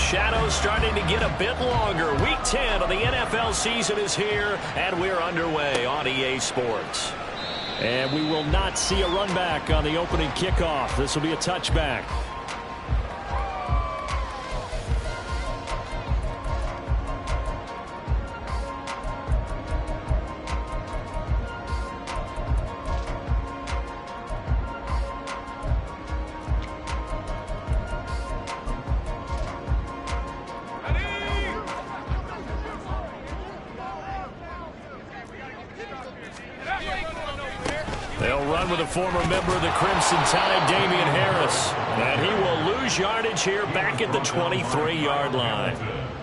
shadows starting to get a bit longer. Week 10 of the NFL season is here, and we're underway on EA Sports. And we will not see a run back on the opening kickoff. This will be a touchback. They'll run with a former member of the Crimson Tide, Damian Harris. And he will lose yardage here back at the 23-yard line.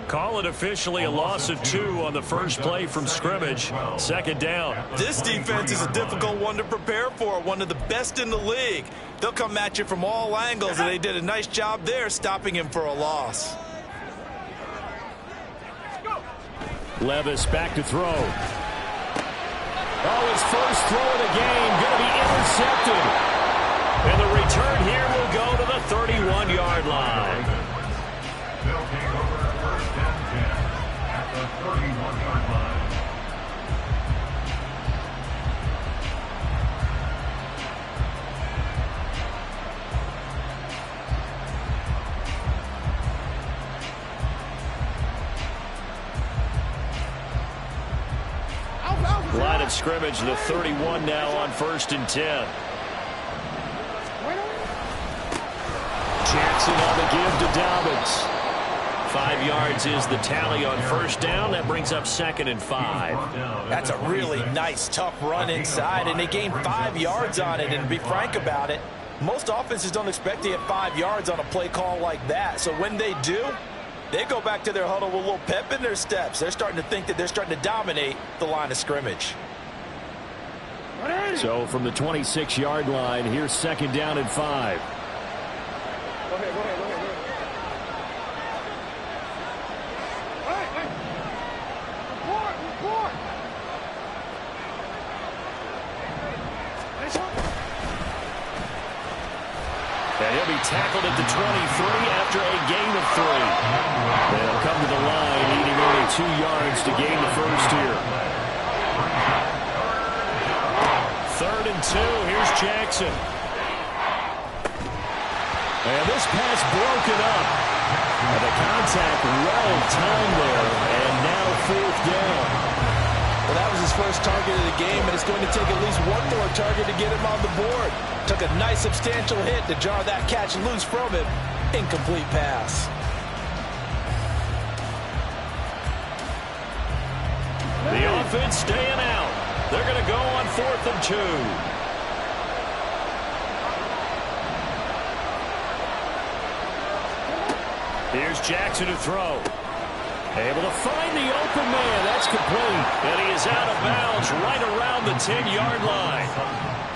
Call it officially a loss of 2 on the first play from scrimmage. Second down. This defense is a difficult one to prepare for, one of the best in the league. They'll come at you from all angles, and they did a nice job there stopping him for a loss. Levis back to throw. Oh, his first throw of the game going to be intercepted. And the return here will go to the 31-yard line. They'll take over first and 10 at the 31-yard line. Line of scrimmage, the 31 now on first and 10. Jackson on the give to Dobbins. 5 yards is the tally on first down. That brings up second and 5. That's a really nice, tough run inside, and they gained 5 yards on it. And to be frank about it, most offenses don't expect to get 5 yards on a play call like that. So when they do, they go back to their huddle with a little pep in their steps. They're starting to think that they're starting to dominate the line of scrimmage. So from the 26-yard line, here's second down and 5. Go ahead. Report. And he'll be tackled at the 23 after a gain of 3. They'll come to the line, needing only 2 yards to gain the first here. 3rd and 2. Here's Jackson. And this pass broken up. And the contact well timed there. And now 4th down. Well, that was his first target of the game, and it's going to take at least one more target to get him on the board. Took a nice substantial hit to jar that catch loose from him. Incomplete pass. The offense staying out. They're going to go on 4th and 2. Here's Jackson to throw. Able to find the open man. That's complete. And he is out of bounds right around the 10-yard line.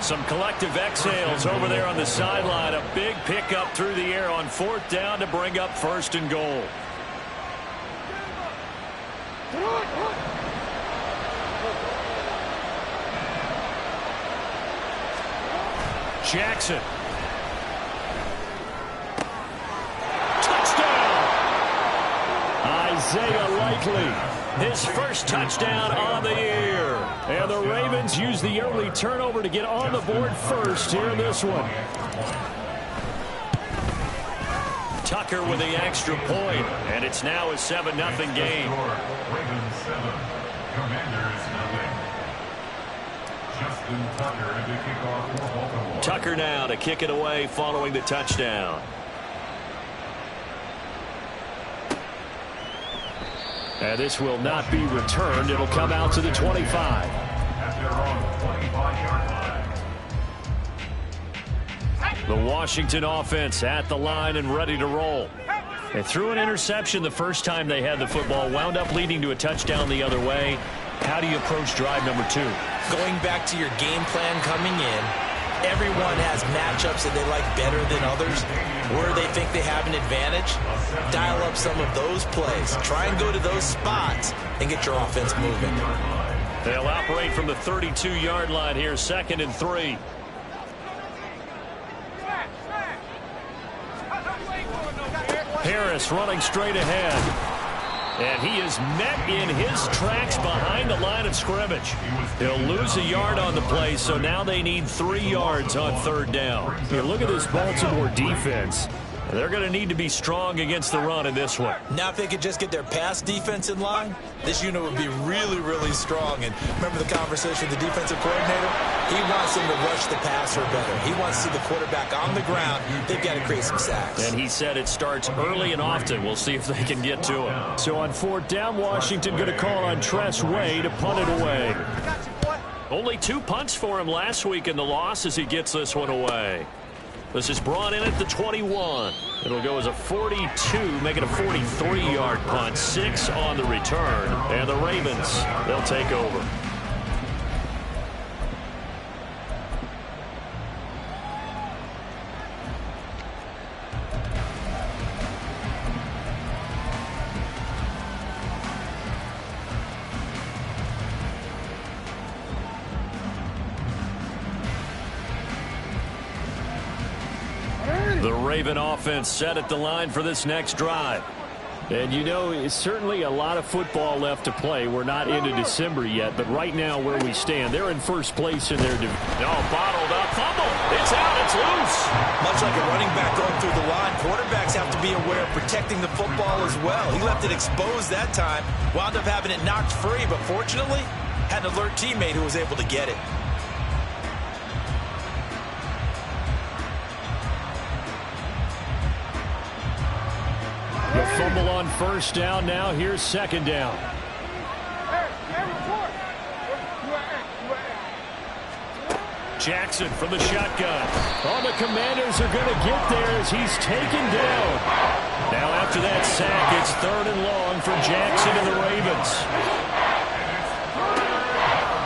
Some collective exhales over there on the sideline. A big pickup through the air on 4th down to bring up 1st and goal. Jackson. Isaiah Likely, his first touchdown on the year. And the Ravens use the early turnover to get on the board first here in this one. Tucker with the extra point, and it's now a 7-0 game. Ravens 7, Commanders 0. Justin Tucker to kick off for Baltimore. Tucker now to kick it away following the touchdown. And this will not be returned. It'll come out to the 25. At their own 25-yard line. The Washington offense at the line and ready to roll. They threw an interception the first time they had the football, wound up leading to a touchdown the other way. How do you approach drive number 2? Going back to your game plan coming in, everyone has matchups that they like better than others, where they think they have an advantage. Dial up some of those plays. Try and go to those spots and get your offense moving. They'll operate from the 32-yard line here, 2nd and 3. Harris running straight ahead. And he is met in his tracks behind the line of scrimmage. He'll lose a yard on the play, so now they need 3 yards on 3rd down. Here, look at this Baltimore defense. They're going to need to be strong against the run in this one. Now if they could just get their pass defense in line, this unit would be really, really strong. And remember the conversation with the defensive coordinator? He wants them to rush the passer better. He wants to see the quarterback on the ground. They've got to create some sacks. And he said it starts early and often. We'll see if they can get to him. So on 4th down, Washington going to call on Tress Way to punt it away. Only 2 punts for him last week in the loss as he gets this one away. This is brought in at the 21. It'll go as a 42, make it a 43-yard punt. 6 on the return. And the Ravens, they'll take over. The Raven offense set at the line for this next drive. And you know, it's certainly a lot of football left to play. We're not into December yet, but right now where we stand, they're in first place in their division. Oh, bottled up, fumble. It's out, it's loose. Much like a running back going through the line, quarterbacks have to be aware of protecting the football as well. He left it exposed that time, wound up having it knocked free, but fortunately, had an alert teammate who was able to get it. The fumble on 1st down. Now here's 2nd down. Jackson from the shotgun. Oh, the Commanders are going to get there as he's taken down. Now after that sack, it's 3rd and long for Jackson and the Ravens.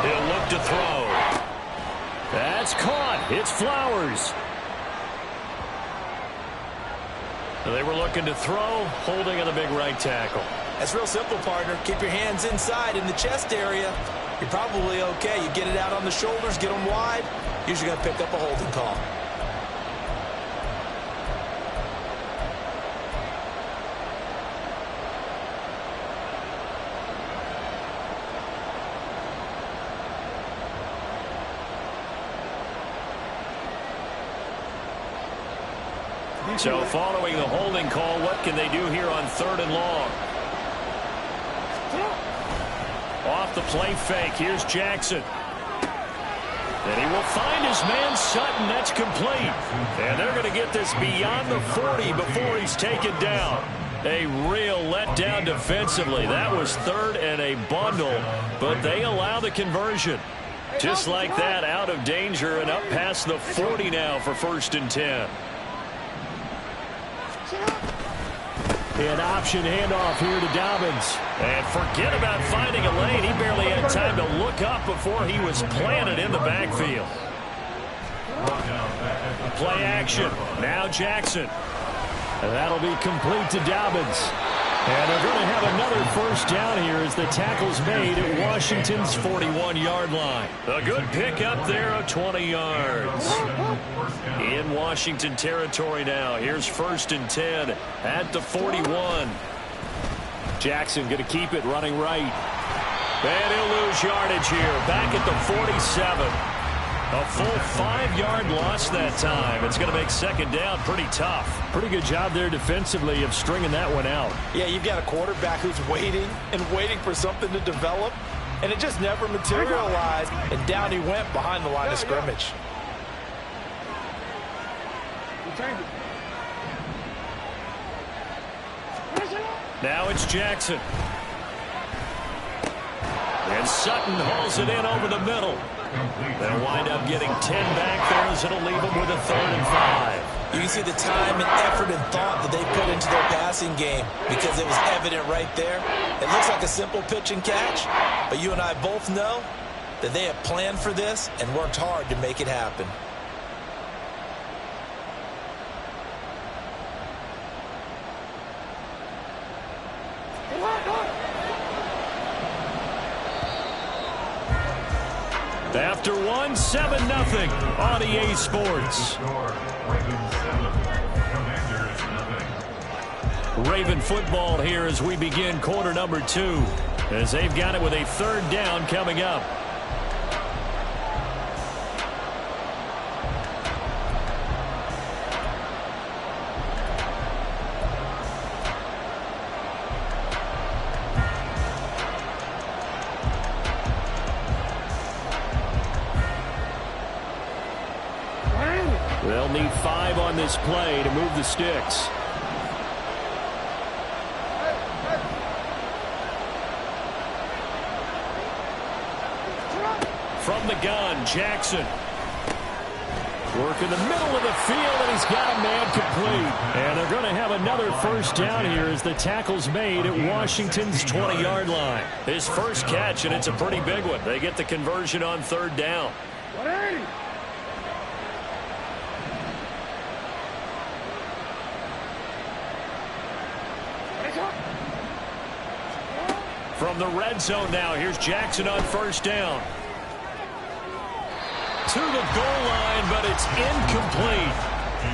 He'll look to throw. That's caught. It's Flowers. They were looking to throw, holding on the big right tackle. That's real simple, partner. Keep your hands inside in the chest area. You're probably okay. You get it out on the shoulders, get them wide. Usually going to pick up a holding call. So following the holding call, what can they do here on 3rd and long? Off the play fake, here's Jackson. And he will find his man Sutton. That's complete. And they're going to get this beyond the 40 before he's taken down. A real letdown defensively. That was 3rd and a bundle, but they allow the conversion. Just like that, out of danger and up past the 40 now for 1st and 10. An option handoff here to Dobbins. And forget about finding a lane. He barely had time to look up before he was planted in the backfield. Play action. Now Jackson. And that'll be complete to Dobbins. And they're going to have another 1st down here as the tackle's made at Washington's 41-yard line. A good pick up there of 20 yards. In Washington territory now. Here's 1st and 10 at the 41. Jackson going to keep it running right. And he'll lose yardage here. Back at the 47. A full 5-yard loss that time. It's going to make 2nd down pretty tough. Pretty good job there defensively of stringing that one out. Yeah, you've got a quarterback who's waiting and waiting for something to develop, and it just never materialized, and down he went behind the line of scrimmage. Now it's Jackson. And Sutton hauls it in over the middle. They'll wind up getting 10 back there as it'll leave them with a 3rd and 5. You can see the time and effort and thought that they put into their passing game because it was evident right there. It looks like a simple pitch and catch, but you and I both know that they have planned for this and worked hard to make it happen. After one, 7-0 on EA Sports. Raven football here as we begin quarter number 2, as they've got it with a 3rd down coming up. They'll need 5 on this play to move the sticks. From the gun, Jackson. Work in the middle of the field, and he's got a man complete. And they're going to have another 1st down here as the tackle's made at Washington's 20-yard line. His first catch, and it's a pretty big one. They get the conversion on 3rd down. From the red zone now, here's Jackson on 1st down. To the goal line, but it's incomplete.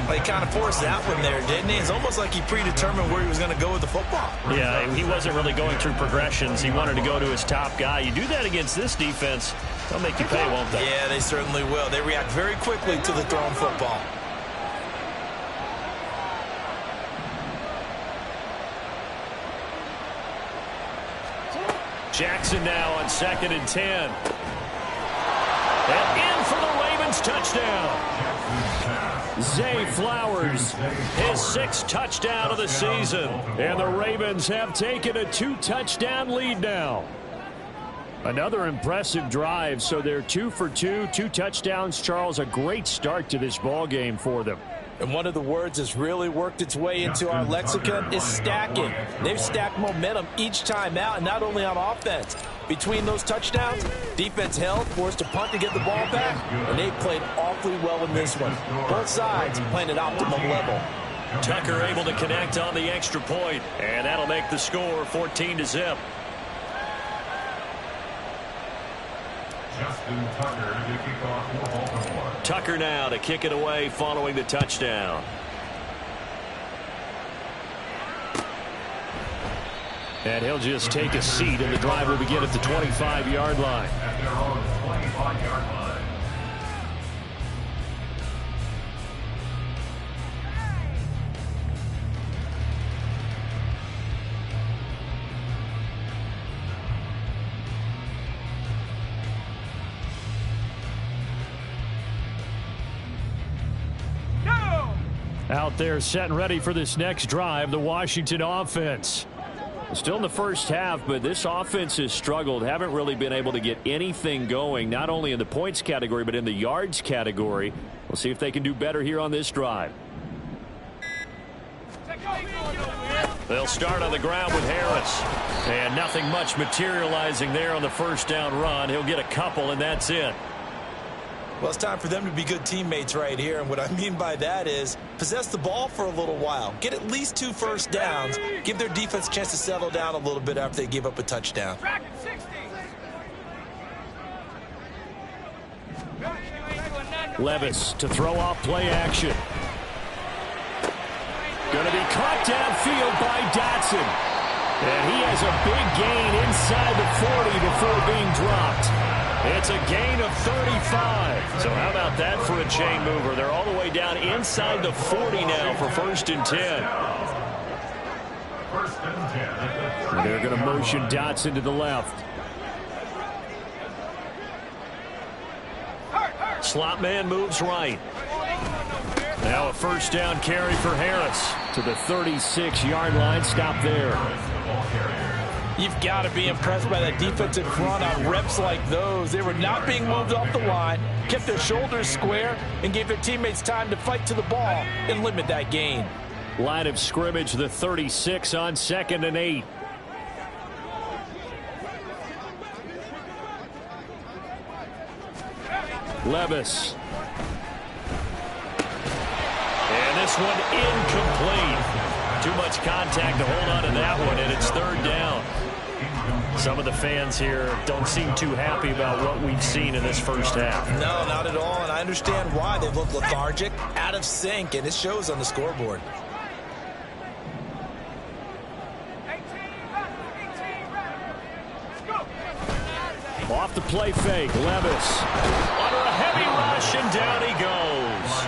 Well, he kind of forced that one there, didn't he? It's almost like he predetermined where he was going to go with the football. Yeah, he wasn't really going through progressions. He wanted to go to his top guy. You do that against this defense, they'll make you pay, won't they? Yeah, they certainly will. They react very quickly to the thrown football. Jackson now on 2nd and 10. And in for the Ravens touchdown. Zay Flowers, his 6th touchdown of the season. And the Ravens have taken a 2-touchdown lead now. Another impressive drive, so they're 2 for 2, 2 touchdowns. Charles, a great start to this ball game for them. And one of the words that's really worked its way into our lexicon is stacking. They've stacked momentum each time out, and not only on offense. Between those touchdowns, defense held, forced a punt to get the ball back, and they played awfully well in this one. Both sides playing at optimum level. Tucker able to connect on the extra point, and that'll make the score 14-0. Justin Tucker to kick off for Baltimore. Tucker now to kick it away following the touchdown. And he'll just take a seat, and the drive will begin at the 25-yard line. At their own 25-yard line. Out there set and ready for this next drive, the Washington offense. Still in the first half, but this offense has struggled. Haven't really been able to get anything going, not only in the points category, but in the yards category. We'll see if they can do better here on this drive. They'll start on the ground with Harris. And nothing much materializing there on the 1st down run. He'll get a couple, and that's it. Well, it's time for them to be good teammates right here, and what I mean by that is possess the ball for a little while, get at least 2 first downs, give their defense a chance to settle down a little bit after they give up a touchdown. Levis to throw off play action. Going to be caught downfield by Dotson. And he has a big gain inside the 40 before being dropped. It's a gain of 35. So how about that for a chain mover? They're all the way down inside the 40 now for 1st and 10. 1st and 10. And they're going to motion Dotson to the left. Slot man moves right. Now a 1st down carry for Harris to the 36-yard line. Stop there. You've got to be impressed by that defensive front on reps like those. They were not being moved off the line, kept their shoulders square, and gave their teammates time to fight to the ball and limit that gain. Line of scrimmage, the 36 on 2nd and 8. Levis. And this one incomplete. Too much contact to hold on to that one, and it's 3rd down. Some of the fans here don't seem too happy about what we've seen in this first half. No, not at all, and I understand why. They look lethargic, out of sync, and it shows on the scoreboard. the play fake. Levis under a heavy rush, and down he goes.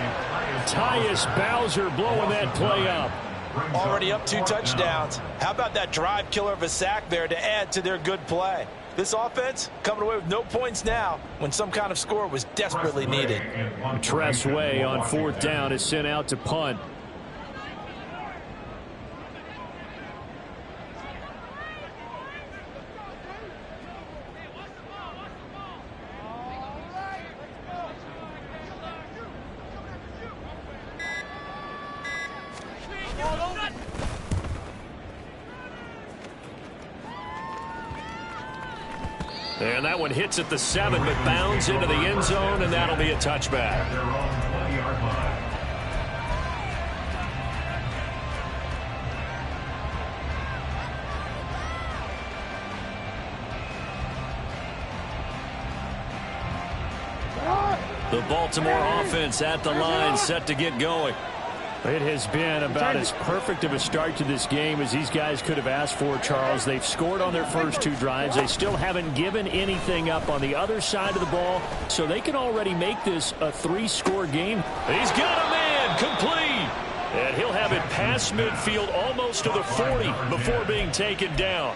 Tyus Bowser blowing that play up. Already up 2 touchdowns. How about that drive killer of a sack there to add to their good play? This offense coming away with no points now when some kind of score was desperately needed. Tress Way on 4th down is sent out to punt. And that one hits at the 7, but bounds into the end zone, and that'll be a touchback. The Baltimore offense at the line, set to get going. It has been about as perfect of a start to this game as these guys could have asked for, Charles. They've scored on their first 2 drives. They still haven't given anything up on the other side of the ball, so they can already make this a 3-score game. He's got a man, complete. And he'll have it past midfield almost to the 40 before being taken down.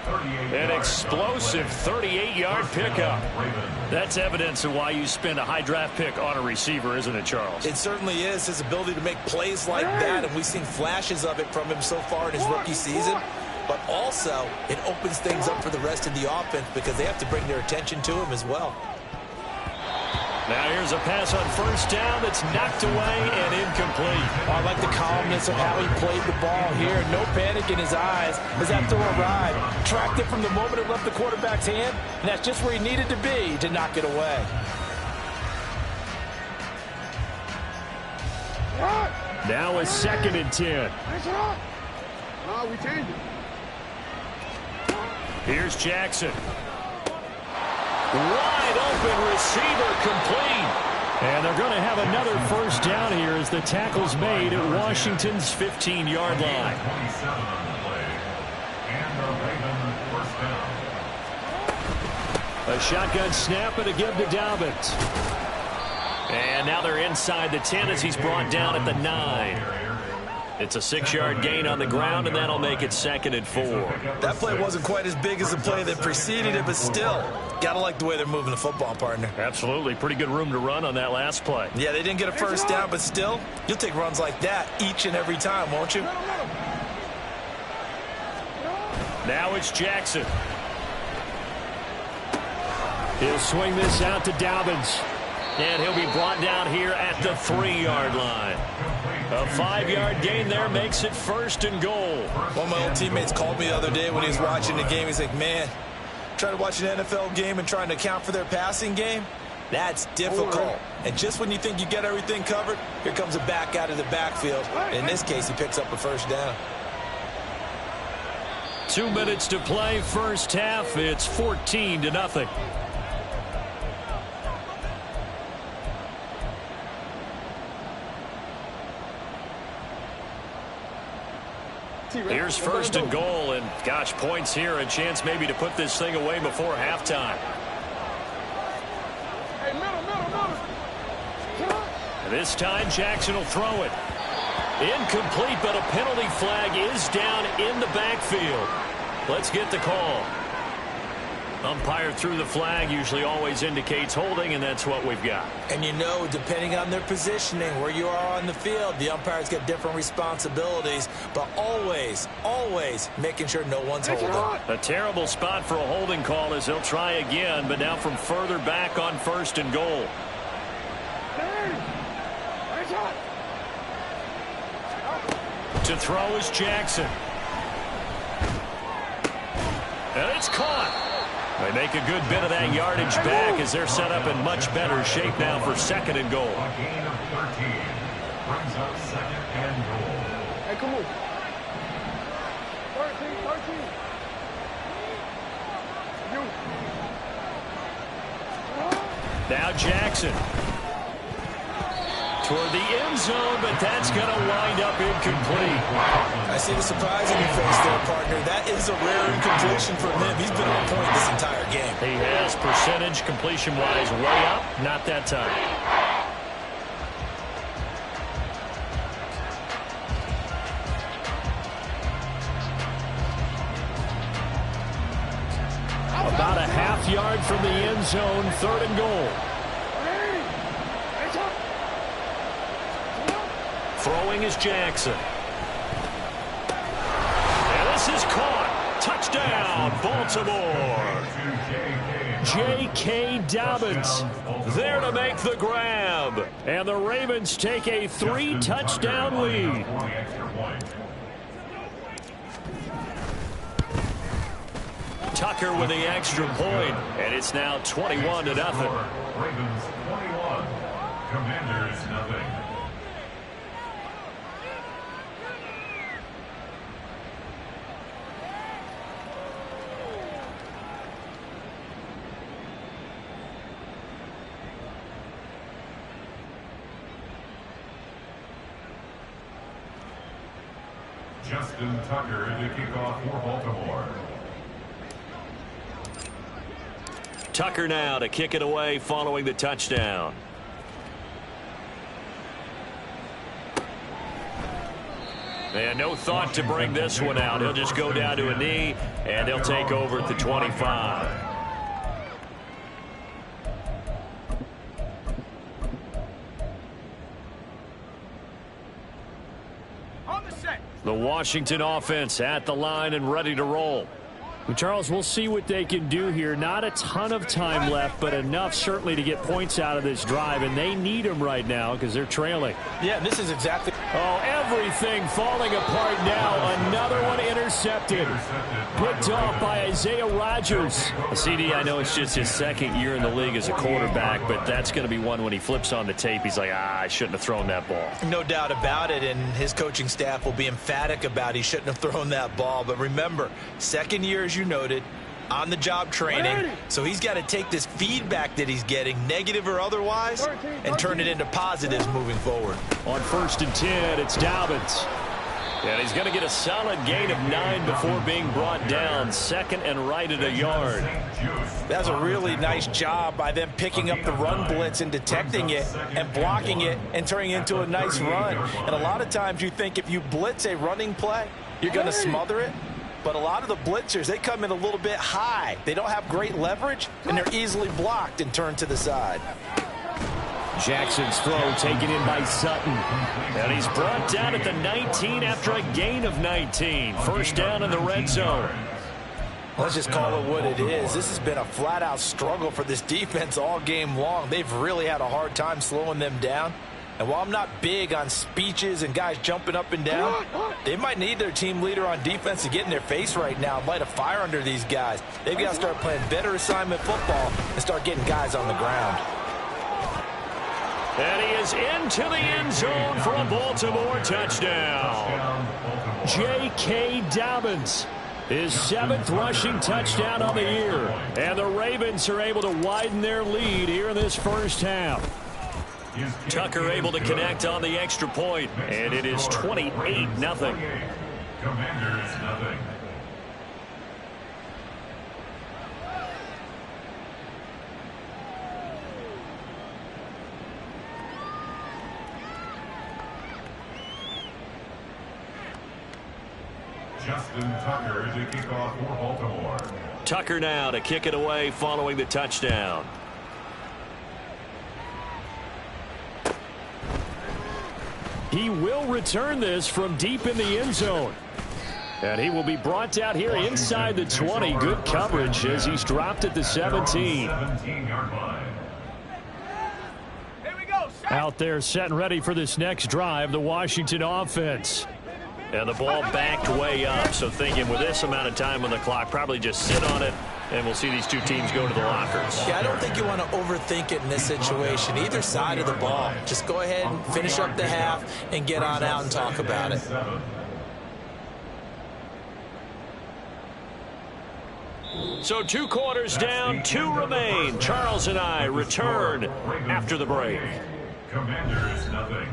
An explosive 38-yard pickup. That's evidence of why you spend a high draft pick on a receiver, isn't it, Charles? It certainly is. His ability to make plays like that, and we've seen flashes of it from him so far in his rookie season. But also, it opens things up for the rest of the offense because they have to bring their attention to him as well. Now here's a pass on 1st down that's knocked away and incomplete. I like the calmness of how he played the ball here. No panic in his eyes as that throw arrived. Tracked it from the moment it left the quarterback's hand, and that's just where he needed to be to knock it away. Now a 2nd and 10. We changed it. Here's Jackson. Wide open receiver, complete. And they're going to have another 1st down here as the tackle's made at Washington's 15-yard line. A shotgun snap and a give to Dobbins. And now they're inside the 10 as he's brought down at the 9. It's a 6-yard gain on the ground, and that'll make it 2nd and 4. That play wasn't quite as big as the play that preceded it, but still, gotta like the way they're moving the football, partner. Absolutely. Pretty good room to run on that last play. Yeah, they didn't get a 1st down, but still, you'll take runs like that each and every time, won't you? Now it's Jackson. He'll swing this out to Dobbins. And he'll be brought down here at the 3-yard line. A 5-yard gain there makes it 1st and goal. One of my old teammates called me the other day when he was watching the game. He's like, man, trying to watch an NFL game and trying to account for their passing game, that's difficult. And just when you think you get everything covered, here comes a back out of the backfield. In this case, he picks up a 1st down. 2 minutes to play, 1st half. It's 14-0. Here's 1st and goal, and gosh, points here, a chance maybe to put this thing away before halftime. Hey, middle. This time Jackson will throw it. Incomplete, but a penalty flag is down in the backfield. Let's get the call. Umpire threw the flag, usually always indicates holding, and that's what we've got. And you know, depending on their positioning, where you are on the field, the umpires get different responsibilities, but always making sure no one's holding. A terrible spot for a holding call as they'll try again, but now from further back on 1st and goal. To throw is Jackson. And it's caught. They make a good bit of that yardage back as they're set up in much better shape now for 2nd and goal. A gain of 13 brings up 2nd and goal. Hey, come on. 13. Now Jackson. toward the end zone, but that's going to wind up incomplete. I see the surprise in your face there, partner. That is a rare incompletion from him. He's been on point this entire game. He has percentage completion-wise way up, not that time. About a half yard from the end zone, 3rd and goal. Throwing is Jackson. And this is caught. Touchdown, Baltimore. J.K. Dobbins there to make the grab. And the Ravens take a 3-touchdown lead. Tucker with the extra point, and it's now 21-0. Ravens 21, Commanders nothing. Justin Tucker to kick off for Baltimore. Tucker now to kick it away following the touchdown. And no thought to bring this one out. He'll just go down to a knee, and they'll take over at the 25. The Washington offense at the line and ready to roll. Well, Charles, we'll see what they can do here. Not a ton of time left, but enough certainly to get points out of this drive, and they need them right now because they're trailing. Yeah, this is exactly... Oh, everything falling apart now. Another one intercepted. Picked off by Isaiah Rodgers. CD, I know it's just his 2nd year in the league as a quarterback, but that's going to be one when he flips on the tape. He's like, I shouldn't have thrown that ball. No doubt about it, and his coaching staff will be emphatic about he shouldn't have thrown that ball. But remember, 2nd year, as you noted, on-the-job training, so he's got to take this feedback that he's getting, negative or otherwise, and turn it into positives moving forward. On 1st and 10, it's Dobbins. And he's going to get a solid gain of 9 before being brought down. 2nd and right at a yard. That's a really nice job by them picking up the run blitz and detecting it and blocking it and turning it into a nice run. And a lot of times you think if you blitz a running play, you're going to smother it. But a lot of the blitzers, they come in a little bit high. They don't have great leverage, and they're easily blocked and turned to the side. Jackson's throw taken in by Sutton. And he's brought down at the 19 after a gain of 19. 1st down in the red zone. Let's just call it what it is. This has been a flat-out struggle for this defense all game long. They've really had a hard time slowing them down. And while I'm not big on speeches and guys jumping up and down, they might need their team leader on defense to get in their face right now and light a fire under these guys. They've got to start playing better assignment football and start getting guys on the ground. And he is into the end zone for a Baltimore touchdown. J.K. Dobbins, his 7th rushing touchdown on the year. And the Ravens are able to widen their lead here in this 1st half. Tucker able to connect on the extra point, and it is 28-0. Commanders nothing. Justin Tucker to kick off for Baltimore. Tucker now to kick it away following the touchdown. He will return this from deep in the end zone. And he will be brought out here inside the 20. Good coverage as he's dropped at the 17. Out there set and ready for this next drive, the Washington offense. And the ball backed way up, so thinking with this amount of time on the clock, probably just sit on it, and we'll see these two teams go to the lockers. Yeah, I don't think you want to overthink it in this situation, either side of the ball. Just go ahead and finish up the half and get on out and talk about it. So 2 quarters down, 2 remain. Charles and I return after the break. Commanders, nothing.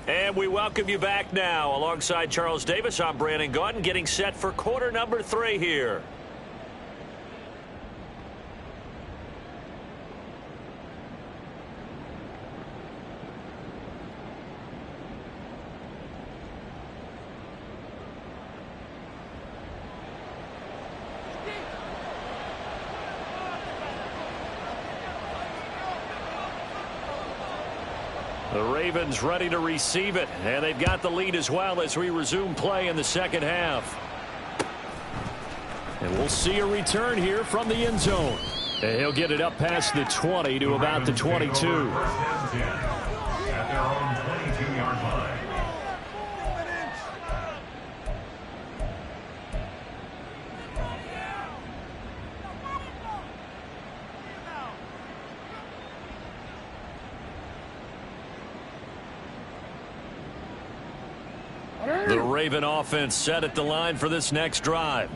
And we welcome you back now. Alongside Charles Davis, I'm Brandon Gaudin, getting set for quarter number 3 here. The Ravens ready to receive it, and they've got the lead as well as we resume play in the second half. And we'll see a return here from the end zone. And he'll get it up past the 20 to about the 22. At their own 22-yard line. The Raven offense set at the line for this next drive.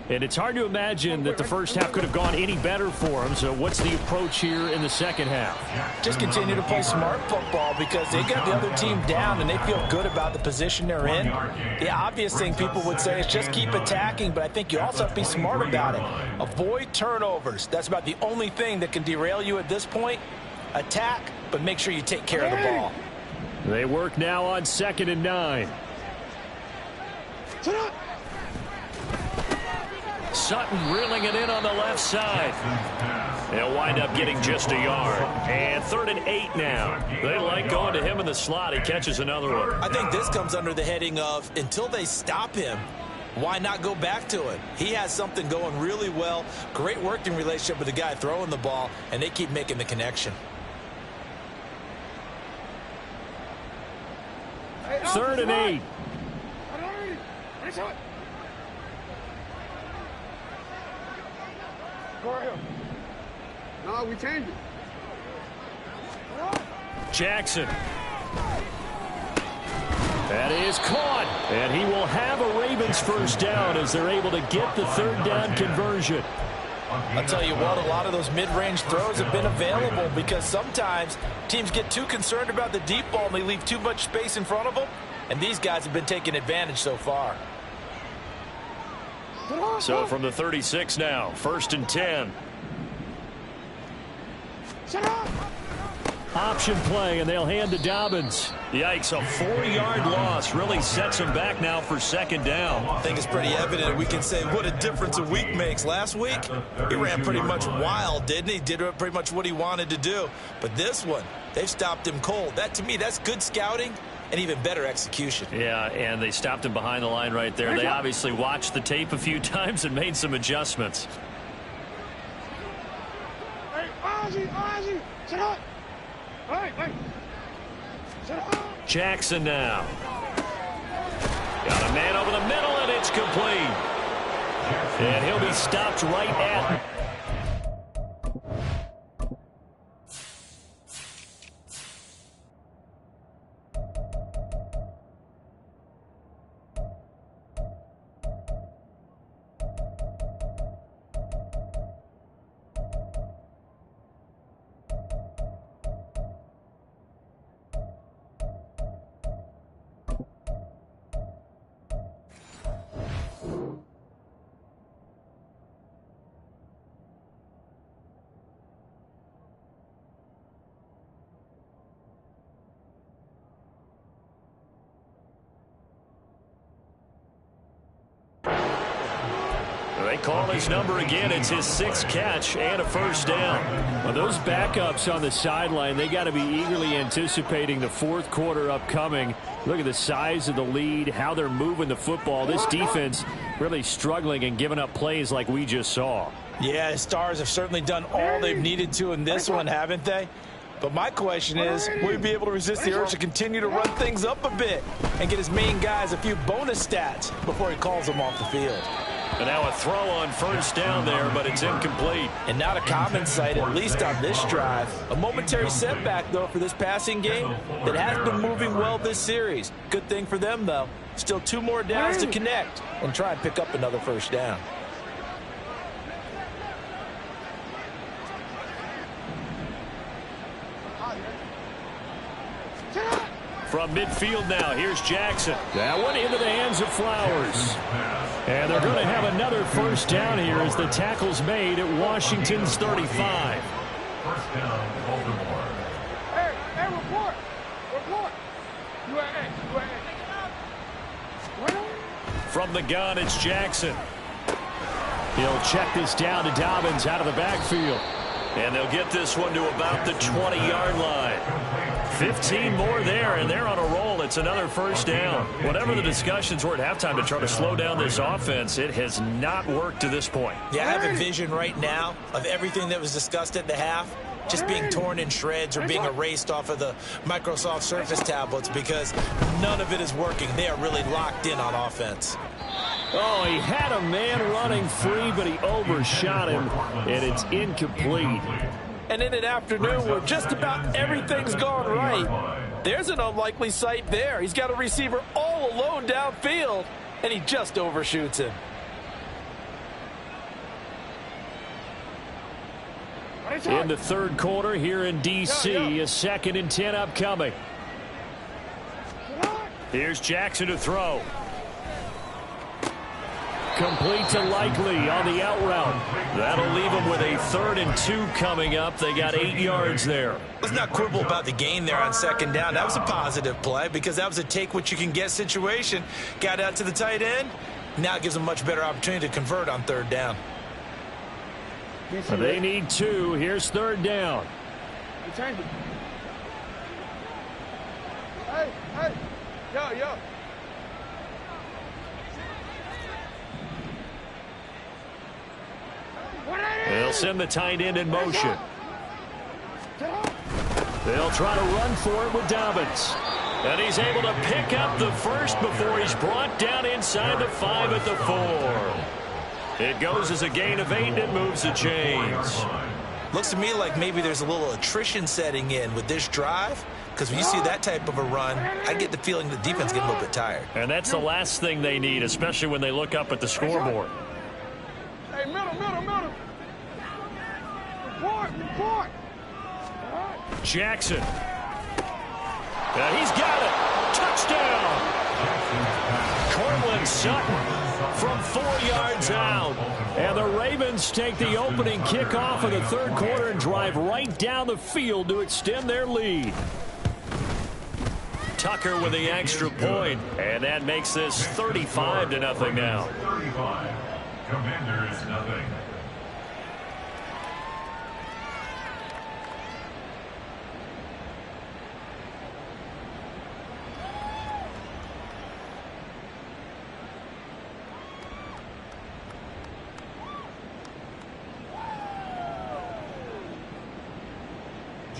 And it's hard to imagine that the first half could have gone any better for them. So what's the approach here in the second half? Just continue to play smart football because they got the other team down and they feel good about the position they're in. The obvious thing people would say is just keep attacking, but I think you also have to be smart about it. Avoid turnovers. That's about the only thing that can derail you at this point. Attack, but make sure you take care of the ball. They work now on 2nd and 9. Sutton reeling it in on the left side. They'll wind up getting just a yard. And 3rd and 8 now. They like going to him in the slot. He catches another one. I think this comes under the heading of until they stop him, why not go back to it? He has something going really well. Great working relationship with the guy throwing the ball, and they keep making the connection. 3rd and 8. Go right here. No, we changed it. Jackson. That is caught. And he will have a Ravens first down as they're able to get the 3rd down conversion. I'll tell you what, a lot of those mid-range throws have been available because sometimes teams get too concerned about the deep ball and they leave too much space in front of them. And these guys have been taking advantage so far. So from the 36 now, 1st and 10. Option play, and they'll hand to Dobbins. Yikes, a 4-yard loss really sets him back now for 2nd down. I think it's pretty evident. We can say what a difference a week makes. Last week, he ran pretty much wild, didn't he? Did pretty much what he wanted to do. But this one, they've stopped him cold. That, to me, that's good scouting and even better execution. Yeah, and they stopped him behind the line right there. They obviously watched the tape a few times and made some adjustments. Hey, Ozzy, sit up. Hey, sit up. Jackson now. Got a man over the middle, and it's complete. And he'll be stopped right at... They call his number again. It's his 6th catch and a first down. Well, those backups on the sideline, they got to be eagerly anticipating the 4th quarter upcoming. Look at the size of the lead, how they're moving the football. This defense really struggling and giving up plays like we just saw. Yeah, the Stars have certainly done all they've needed to in this one, haven't they? But my question is, will he be able to resist the urge to continue to run things up a bit and get his main guys a few bonus stats before he calls them off the field? And now a throw on first down there, but it's incomplete. And not a common sight, at least on this drive. A momentary setback, though, for this passing game that has been moving well this series. Good thing for them, though. Still 2 more downs to connect and try and pick up another first down. From midfield now, here's Jackson. That one into the hands of Flowers. And they're going to have another first down here as the tackle's made at Washington's 35. First down, Baltimore. Hey, report. From the gun, it's Jackson. He'll check this down to Dobbins out of the backfield. And they'll get this one to about the 20-yard line. 15 more there, and they're on a roll. It's another first down. Whatever the discussions were at halftime to try to slow down this offense, it has not worked to this point. Yeah, I have a vision right now of everything that was discussed at the half just being torn in shreds or being erased off of the Microsoft Surface tablets because none of it is working. They are really locked in on offense. Oh, he had a man running free, but he overshot him, and it's incomplete. And in an afternoon where just about everything's gone right, there's an unlikely sight there. He's got a receiver all alone downfield, and he just overshoots him. In the third quarter here in D.C., a 2nd and 10 upcoming. Here's Jackson to throw. Complete to Likely on the out route. That'll leave them with a 3rd and 2 coming up. They got 8 yards there. Let's not quibble about the gain there on 2nd down. That was a positive play because that was a take-what-you-can-get situation. Got out to the tight end. Now it gives them a much better opportunity to convert on 3rd down. They need 2. Here's 3rd down. Hey, yo. They'll send the tight end in motion. They'll try to run for it with Dobbins. And he's able to pick up the first before he's brought down inside the 5 at the 4. It goes as a gain of 8 and it moves the chains. Looks to me like maybe there's a little attrition setting in with this drive because when you see that type of a run, I get the feeling the defense getting a little bit tired. And that's the last thing they need, especially when they look up at the scoreboard. Hey, middle. Report. Jackson. And he's got it. Touchdown. Cortland Sutton from 4 yards out. And the Ravens take the opening kickoff of the third quarter and drive right down the field to extend their lead. Tucker with the extra point, and that makes this 35-0 now. 35. Commanders, nothing.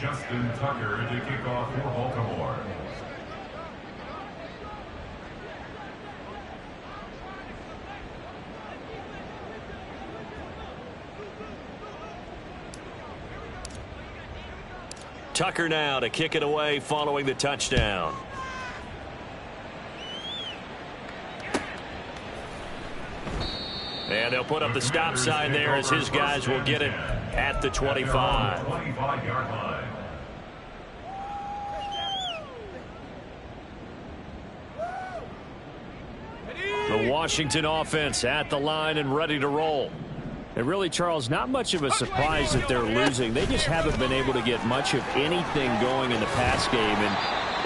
Justin Tucker to kick off for Baltimore. Tucker now to kick it away following the touchdown. And they'll put up the stop sign there as his guys will get it at the 25. 25-yard line. The Washington offense at the line and ready to roll. And really, Charles, not much of a surprise that they're losing. They just haven't been able to get much of anything going in the pass game. And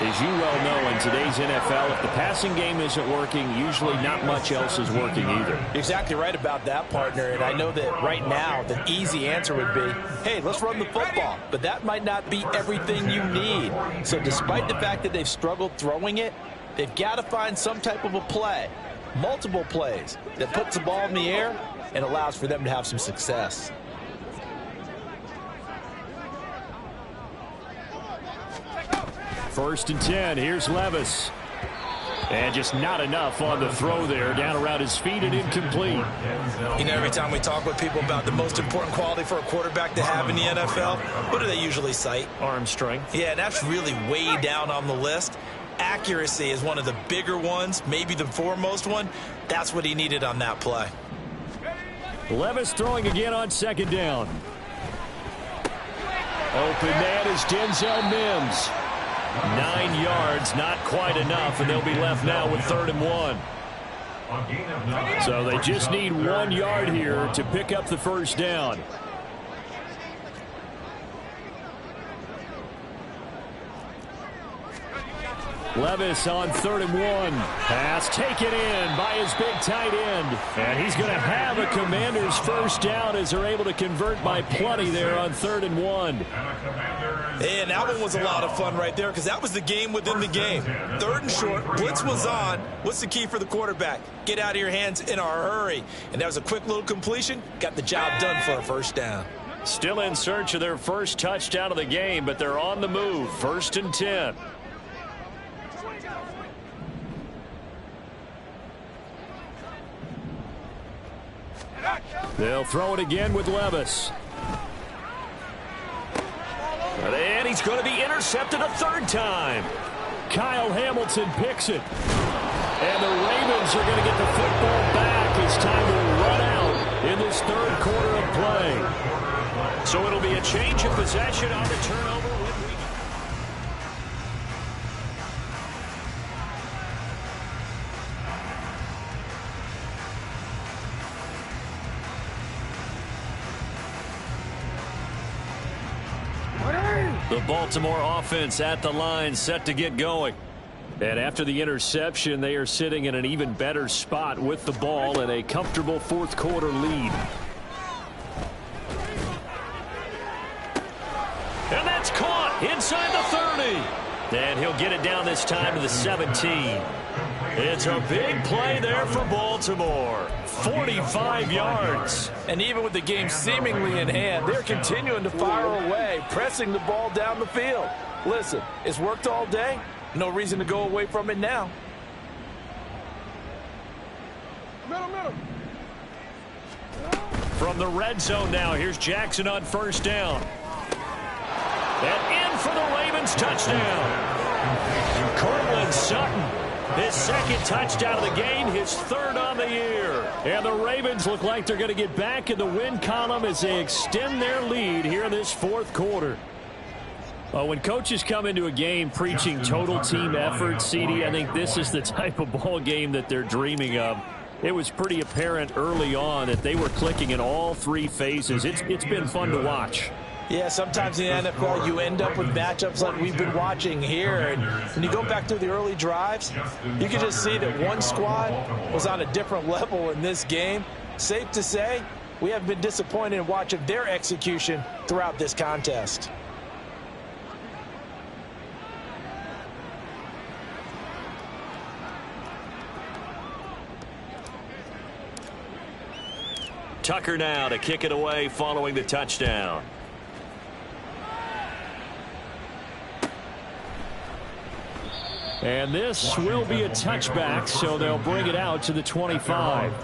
as you well know, in today's NFL, if the passing game isn't working, usually not much else is working either. You're exactly right about that, partner. And I know that right now the easy answer would be, hey, let's run the football. But that might not be everything you need. So despite the fact that they've struggled throwing it, they've got to find some type of a play, multiple plays, that puts the ball in the air and allows for them to have some success. First and 10. Here's Levis. And just not enough on the throw there. Down around his feet and incomplete. You know, every time we talk with people about the most important quality for a quarterback to have in the NFL, what do they usually cite? Arm strength. Yeah, that's really way down on the list. Accuracy is one of the bigger ones, maybe the foremost one. That's what he needed on that play. Levis throwing again on second down. Open man is Denzel Mims. 9 yards, not quite enough, and they'll be left now with 3rd and 1. So they just need 1 yard here to pick up the first down. Levis on 3rd and 1. Pass taken in by his big tight end. And he's going to have a Commanders first down as they're able to convert by plenty there on 3rd and 1. And that one was a lot of fun right there because that was the game within the game. 3rd and short, blitz was on. What's the key for the quarterback? Get out of your hands in a hurry. And that was a quick little completion. Got the job done for a first down. Still in search of their first touchdown of the game, but they're on the move. 1st and 10. They'll throw it again with Levis. And he's going to be intercepted a 3rd time. Kyle Hamilton picks it. And the Ravens are going to get the football back as time will run out in this 3rd quarter of play. So it'll be a change of possession on the turnover. The Baltimore offense at the line, set to get going. And after the interception, they are sitting in an even better spot with the ball and a comfortable 4th quarter lead. And that's caught inside the 30. And he'll get it down this time to the 17. It's a big play there for Baltimore. 45 yards. And even with the game seemingly in hand, they're continuing to fire away, pressing the ball down the field. Listen, it's worked all day. No reason to go away from it now. Middle. From the red zone now, here's Jackson on 1st down. And in for the Ravens touchdown. Cortland Sutton. His 2nd touchdown of the game, his 3rd on the year. And the Ravens look like they're going to get back in the win column as they extend their lead here in this 4th quarter. When coaches come into a game preaching total team effort, CD, I think this is the type of ball game that they're dreaming of. It was pretty apparent early on that they were clicking in all 3 phases. It's been fun to watch. Yeah, sometimes in the NFL you end up with matchups like we've been watching here. And when you go back to the early drives, you can just see that one squad was on a different level in this game. Safe to say, we have been disappointed in watching their execution throughout this contest. Tucker now to kick it away following the touchdown. And this will be a touchback, so they'll bring it out to the 25.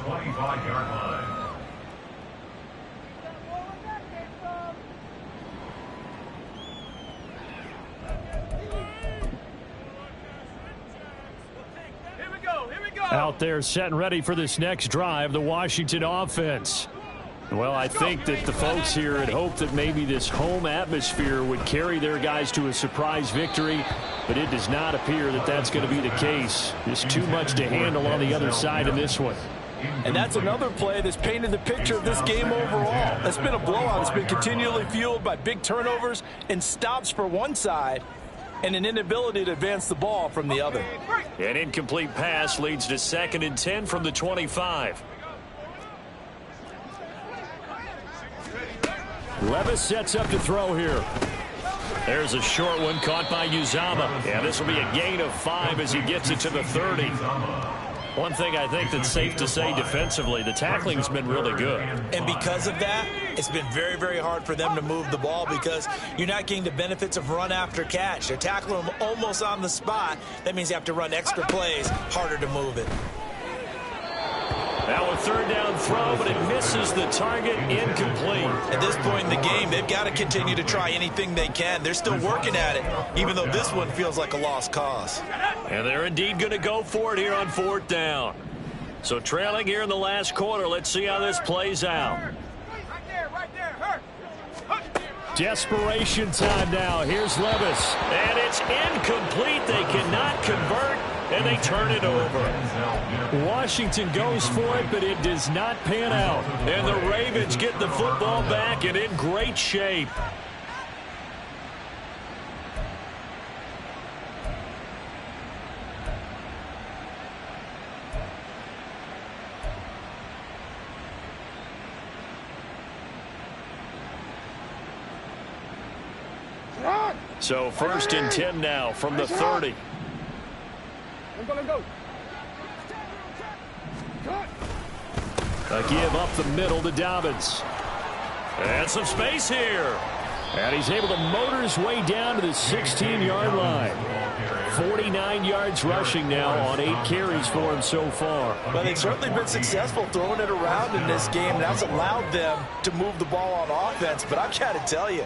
Out there set and ready for this next drive, the Washington offense. Well, I think that the folks here had hoped that maybe this home atmosphere would carry their guys to a surprise victory, but it does not appear that that's going to be the case. There's too much to handle on the other side of this one. And that's another play that's painted the picture of this game overall. It's been a blowout. It's been continually fueled by big turnovers and stops for one side and an inability to advance the ball from the other. An incomplete pass leads to 2nd and 10 from the 25. Levis sets up to throw here. There's a short one caught by Uzama. Yeah, this will be a gain of 5 as he gets it to the 30. One thing I think that's safe to say defensively, the tackling's been really good. And because of that, it's been very, very hard for them to move the ball because you're not getting the benefits of run after catch. They're tackling them almost on the spot. That means you have to run extra plays, harder to move it. Now a third down throw, but it misses the target, incomplete. At this point in the game, they've got to continue to try anything they can. They're still working at it, even though this one feels like a lost cause. And they're indeed going to go for it here on fourth down. So trailing here in the last quarter, let's see how this plays out. Desperation time now. Here's Levis. And it's incomplete. They cannot convert, and they turn it over. Washington goes for it, but it does not pan out. And the Ravens get the football back and in great shape. So first and 10 now from the 30. I'm gonna go. A give up the middle to Dobbins. And some space here. And he's able to motor his way down to the 16-yard line. 49 yards rushing now on 8 carries for him so far. But they've certainly been successful throwing it around in this game. That's allowed them to move the ball on offense. But I've got to tell you,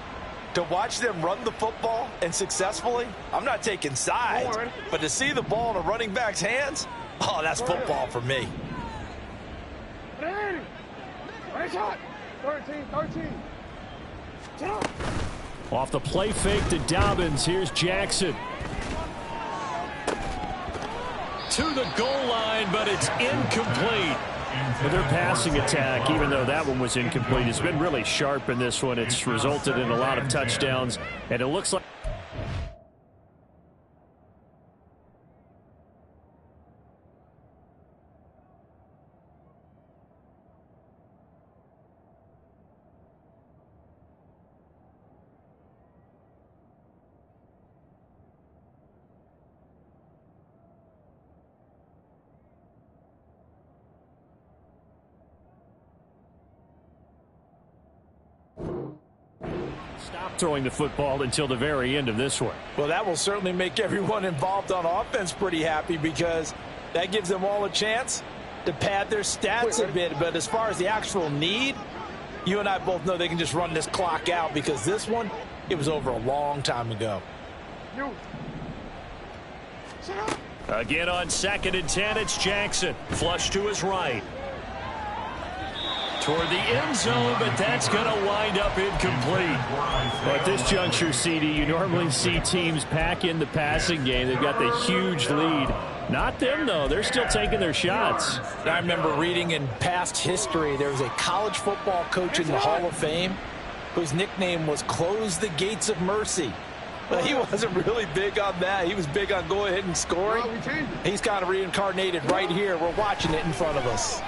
to watch them run the football and successly, I'm not taking sides, but to see the ball in a running back's hands, oh, that's football for me. Nice shot. 13. Off the play fake to Dobbins, here's Jackson. To the goal line, but it's incomplete. Well, their passing attack, even though that one was incomplete, has been really sharp in this one. It's resulted in a lot of touchdowns, and it looks like stop throwing the football until the very end of this one. Well, that will certainly make everyone involved on offense pretty happy because that gives them all a chance to pad their stats a bit. But as far as the actual need, you and I both know they can just run this clock out because this one, it was over a long time ago. Again on 2nd and 10, it's Jackson. Flush to his right. Toward the end zone, but that's going to wind up incomplete. Well, at this juncture, CD, you normally see teams pack in the passing game. They've got the huge lead. Not them, though. They're still taking their shots. I remember reading in past history, there was a college football coach in the Hall of Fame whose nickname was Close the Gates of Mercy. But he wasn't really big on that. He was big on go ahead and scoring. He's kind of reincarnated right here. We're watching it in front of us.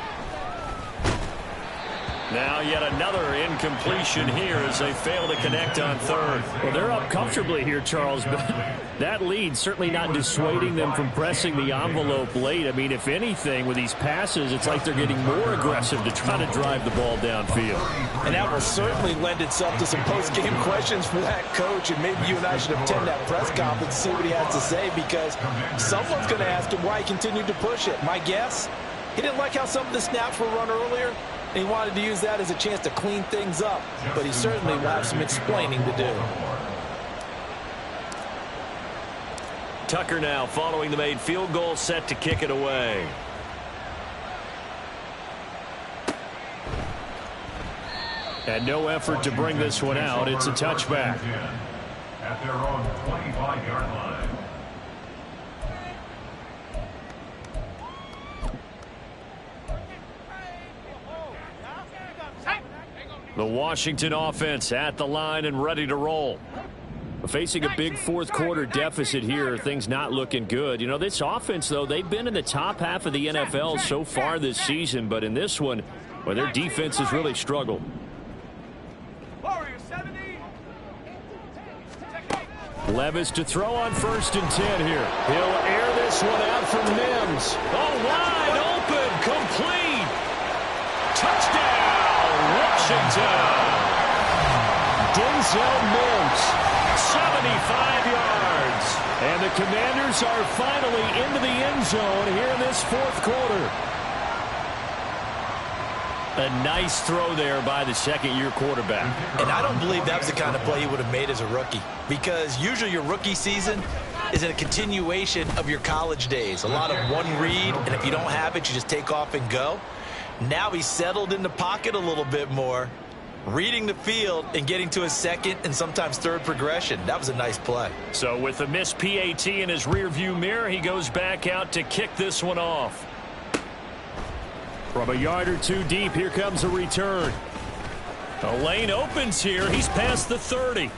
Now yet another incompletion here as they fail to connect on third. Well, they're up comfortably here, Charles, but that lead certainly not dissuading them from pressing the envelope late. I mean, if anything, with these passes, it's like they're getting more aggressive to try to drive the ball downfield. And that will certainly lend itself to some post-game questions for that coach, and maybe you and I should attend that press conference to see what he has to say because someone's going to ask him why he continued to push it. My guess, he didn't like how some of the snaps were run earlier. He wanted to use that as a chance to clean things up, but he certainly will have some explaining to do. Tucker now following the made field goal, set to kick it away. And no effort to bring this one out. It's a touchback. At their own 25-yard line. The Washington offense at the line and ready to roll. Facing a big fourth quarter deficit here, things not looking good. You know, this offense, though, they've been in the top half of the NFL so far this season, but in this one, well, their defense has really struggled. Levis to throw on 1st and 10 here. He'll air this one out for Mims. Oh, wide open, complete. Touchdown, Washington. Denzel Mims, 75 yards. And the Commanders are finally into the end zone here in this 4th quarter. A nice throw there by the second-year quarterback. And I don't believe that was the kind of play he would have made as a rookie, because usually your rookie season is a continuation of your college days. A lot of one read, and if you don't have it, you just take off and go. Now he's settled in the pocket a little bit more, reading the field and getting to his second and sometimes third progression. That was a nice play. So with a missed PAT in his rearview mirror, he goes back out to kick this one off. From a yard or two deep, here comes a return. The lane opens here. He's past the 30.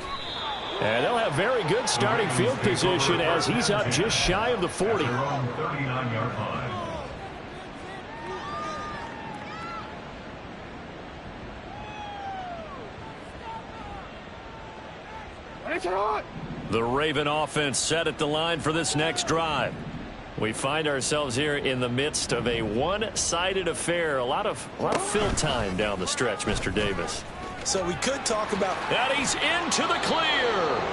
And they'll have very good starting field position as he's up just shy of the 40. The Raven offense set at the line for this next drive. We find ourselves here in the midst of a one-sided affair. A lot of fill time down the stretch, Mr. Davis. So we could talk about... And he's into the clear.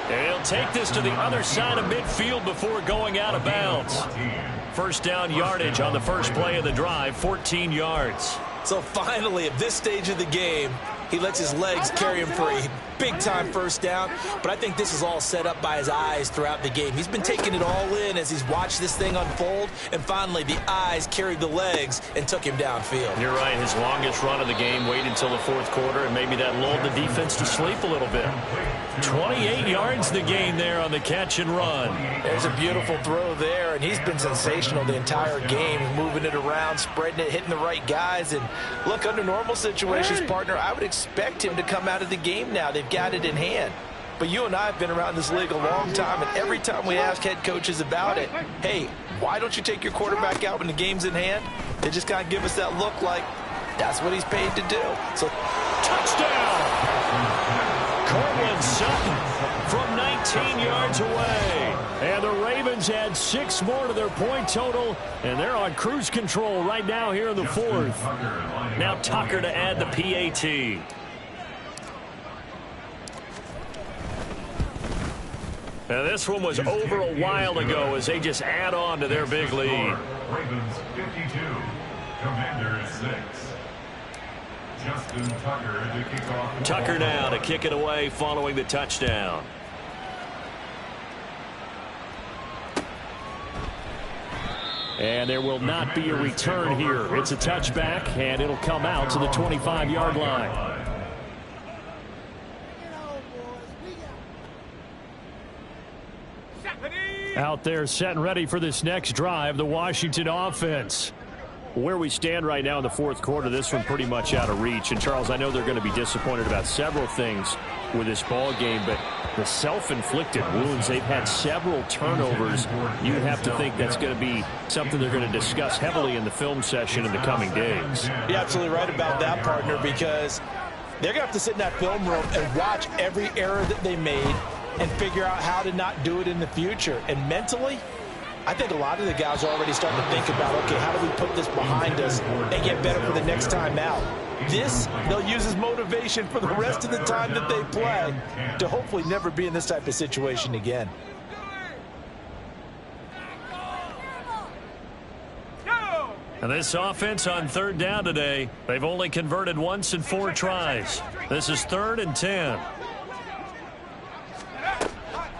And he'll take this to the other side of midfield before going out of bounds. First down yardage on the first play of the drive, 14 yards. So finally, at this stage of the game, he lets his legs carry him for a big-time first down. But I think this is all set up by his eyes throughout the game. He's been taking it all in as he's watched this thing unfold. And finally, the eyes carried the legs and took him downfield. You're right. His longest run of the game waited until the 4th quarter, and maybe that lulled the defense to sleep a little bit. 28 yards the gain there on the catch and run. There's a beautiful throw there, and he's been sensational the entire game, moving it around, spreading it, hitting the right guys. And look, under normal situations, partner, I would expect him to come out of the game now. They've got it in hand. But you and I have been around this league a long time, and every time we ask head coaches about it, hey, why don't you take your quarterback out when the game's in hand? They just kind of give us that look like that's what he's paid to do. So, touchdown! Cortland Sutton from 19 yards away. And the Ravens add 6 more to their point total, and they're on cruise control right now here in the 4th. Now Tucker to add the PAT. And this one was over a while ago as they just add on to their big lead. Ravens 52, Commanders 6. Justin Tucker to kick off. Tucker now to kick it away following the touchdown. And there will not be a return here. It's a touchback, and it'll come out to the 25-yard line. Out there set and ready for this next drive, the Washington offense. Where we stand right now in the 4th quarter, this one pretty much out of reach. And, Charles, I know they're going to be disappointed about several things with this ball game, but the self-inflicted wounds, they've had several turnovers. You would have to think that's going to be something they're going to discuss heavily in the film session in the coming days. You're absolutely right about that, partner, because they're going to have to sit in that film room and watch every error that they made and figure out how to not do it in the future. And mentally, I think a lot of the guys are already starting to think about, okay, how do we put this behind us and get better for the next time out? This, they'll use as motivation for the rest of the time that they play to hopefully never be in this type of situation again. And this offense on 3rd down today, they've only converted once in 4 tries. This is 3rd and 10.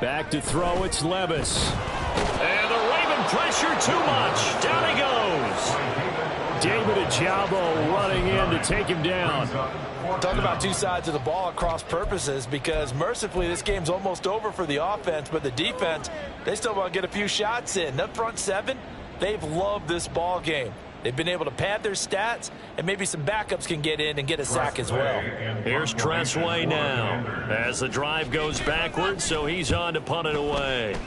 Back to throw, it's Levis. And the Raven pressure too much. Down he goes. David Ojabo running in to take him down. Talk about 2 sides of the ball at cross purposes, because mercifully this game's almost over for the offense, but the defense, they still want to get a few shots in. That front 7, they've loved this ball game. They've been able to pad their stats, and maybe some backups can get in and get a sack as well. Here's Tressway now as the drive goes backwards, so he's on to punt it away.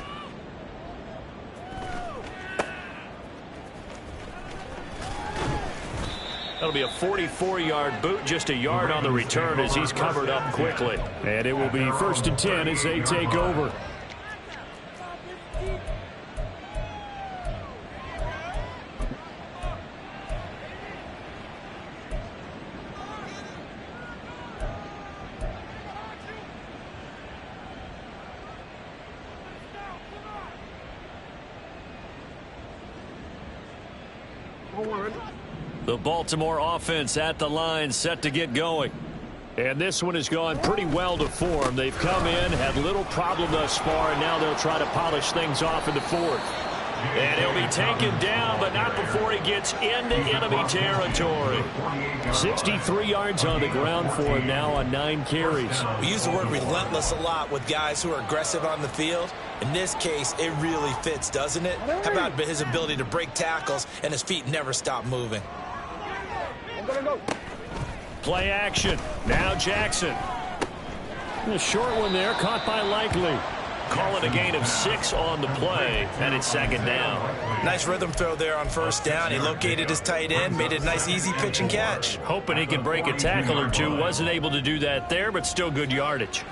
That'll be a 44-yard boot, just a yard on the return as he's covered up quickly. And it will be 1st and 10 as they take over. The Baltimore offense at the line, set to get going. And this one has gone pretty well to form. They've come in, had little problem thus far, and now they'll try to polish things off in the fourth. And he'll be taken down, but not before he gets into enemy territory. 63 yards on the ground for him now on 9 carries. We use the word relentless a lot with guys who are aggressive on the field. In this case, it really fits, doesn't it? How about his ability to break tackles and his feet never stop moving? Play action. Now Jackson. A short one there, caught by Likely. Call it a gain of 6 on the play, and it's second down. Nice rhythm throw there on first down. He located his tight end, made it a nice, easy pitch and catch. Hoping he can break a tackle or two. Wasn't able to do that there, but still good yardage.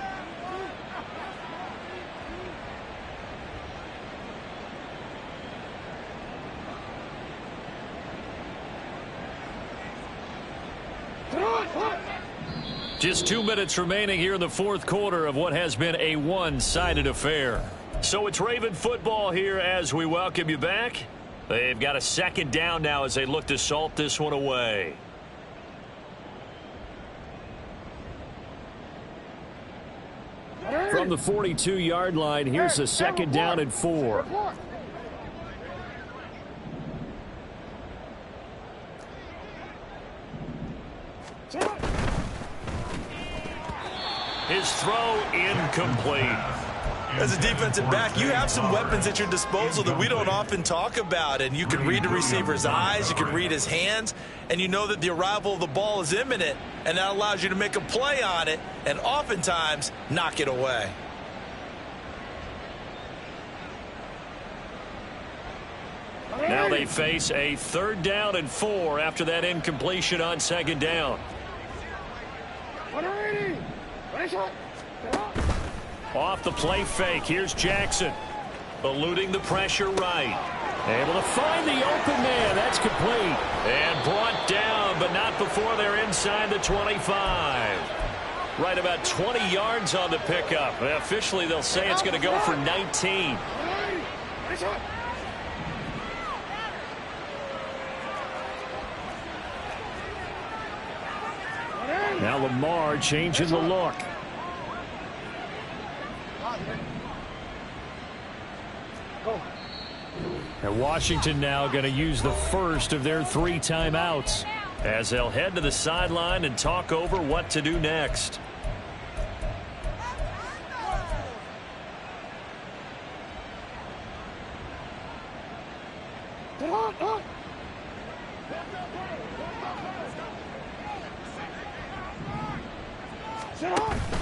Just 2 minutes remaining here in the fourth quarter of what has been a one-sided affair. So it's Raven football here as we welcome you back. They've got a second down now as they look to salt this one away. From the 42-yard line, here's a second down and 4. His throw incomplete. As a defensive back, you have some weapons at your disposal that we don't often talk about. And you can read the receiver's eyes, you can read his hands, and you know that the arrival of the ball is imminent. And that allows you to make a play on it and oftentimes knock it away. Now they face a third down and 4 after that incompletion on second down. Off the play fake, here's Jackson. Eluding the pressure right. Able to find the open man. That's complete. And brought down, but not before they're inside the 25. Right about 20 yards on the pickup. Officially, they'll say it's going to go for 19. Now Lamar changing the look. And Washington now going to use the first of their 3 timeouts as they'll head to the sideline and talk over what to do next.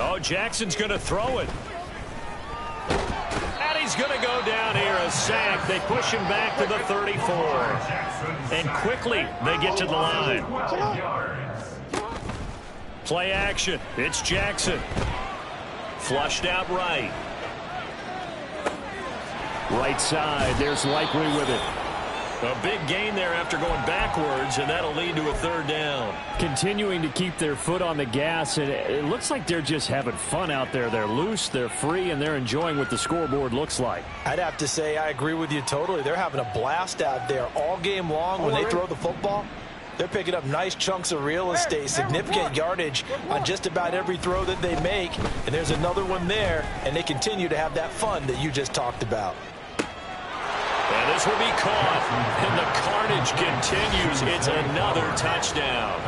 Oh, Jackson's going to throw it. And he's going to go down here, a sack. They push him back to the 34. And quickly, they get to the line. Play action. It's Jackson. Flushed out right. Right side. There's Likely with it. A big gain there after going backwards, and that'll lead to a third down. Continuing to keep their foot on the gas, and it looks like they're just having fun out there. They're loose, they're free, and they're enjoying what the scoreboard looks like. I'd have to say I agree with you totally. They're having a blast out there all game long when they throw the football. They're picking up nice chunks of real estate, significant yardage on just about every throw that they make. And there's another one there, and they continue to have that fun that you just talked about. And this will be caught, and the carnage continues. It's another touchdown.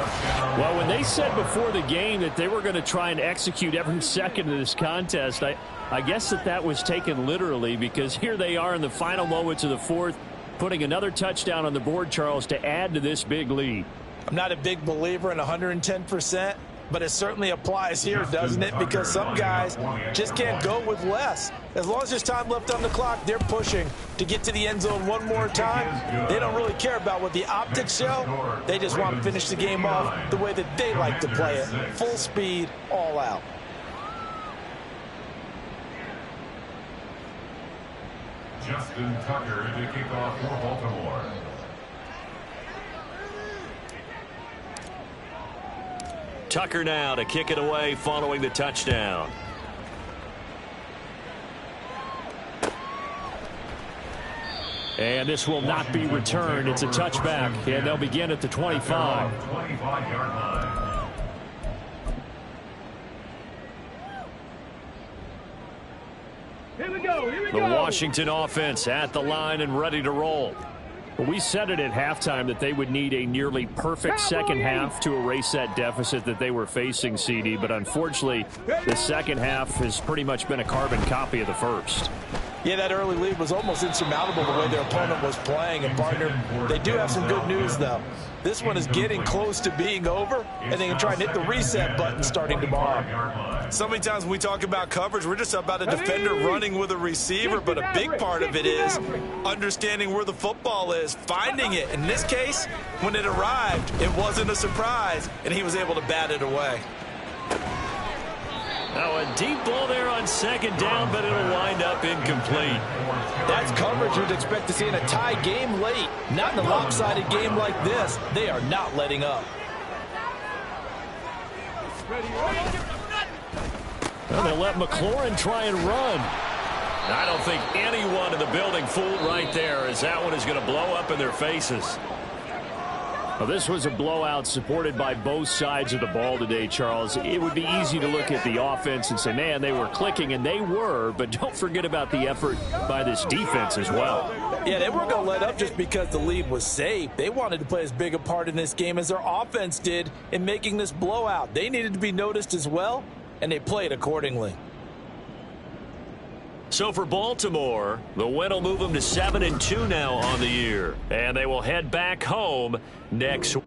Well, when they said before the game that they were going to try and execute every second of this contest, I guess that was taken literally, because here they are in the final moments of the fourth, putting another touchdown on the board, Charles, to add to this big lead. I'm not a big believer in 110%. But it certainly applies here, doesn't it? Because some guys just can't go with less. As long as there's time left on the clock, they're pushing to get to the end zone one more time. They don't really care about what the optics show. They just want to finish the game off the way that they like to play it. Full speed, all out. Justin Tucker to kick off for Baltimore. Tucker now to kick it away following the touchdown. And this will not be returned. It's a touchback, and they'll begin at the 25. 25-yard line. Here we go. The Washington offense at the line and ready to roll. Well, we said it at halftime that they would need a nearly perfect second half to erase that deficit that they were facing, CD. But unfortunately, the second half has pretty much been a carbon copy of the first. Yeah, that early lead was almost insurmountable the way their opponent was playing. And, partner, they do have some good news, though. This one is getting close to being over, and they can try and hit the reset button starting tomorrow. So many times when we talk about coverage, we're just about a defender running with a receiver, but a big part of it is understanding where the football is, finding it. In this case, when it arrived, it wasn't a surprise, and he was able to bat it away. Now a deep ball there on second down, but it'll wind up incomplete. That's coverage you'd expect to see in a tie game late. Not in a lopsided game like this. They are not letting up. Well, they let McLaurin try and run. I don't think anyone in the building fooled right there, as that one is going to blow up in their faces. Well, this was a blowout supported by both sides of the ball today, Charles. It would be easy to look at the offense and say, man, they were clicking, and they were, but don't forget about the effort by this defense as well. Yeah, they weren't going to let up just because the lead was safe. They wanted to play as big a part in this game as their offense did in making this blowout. They needed to be noticed as well, and they played accordingly. So for Baltimore, the win will move them to 7-2 now on the year. And they will head back home next week.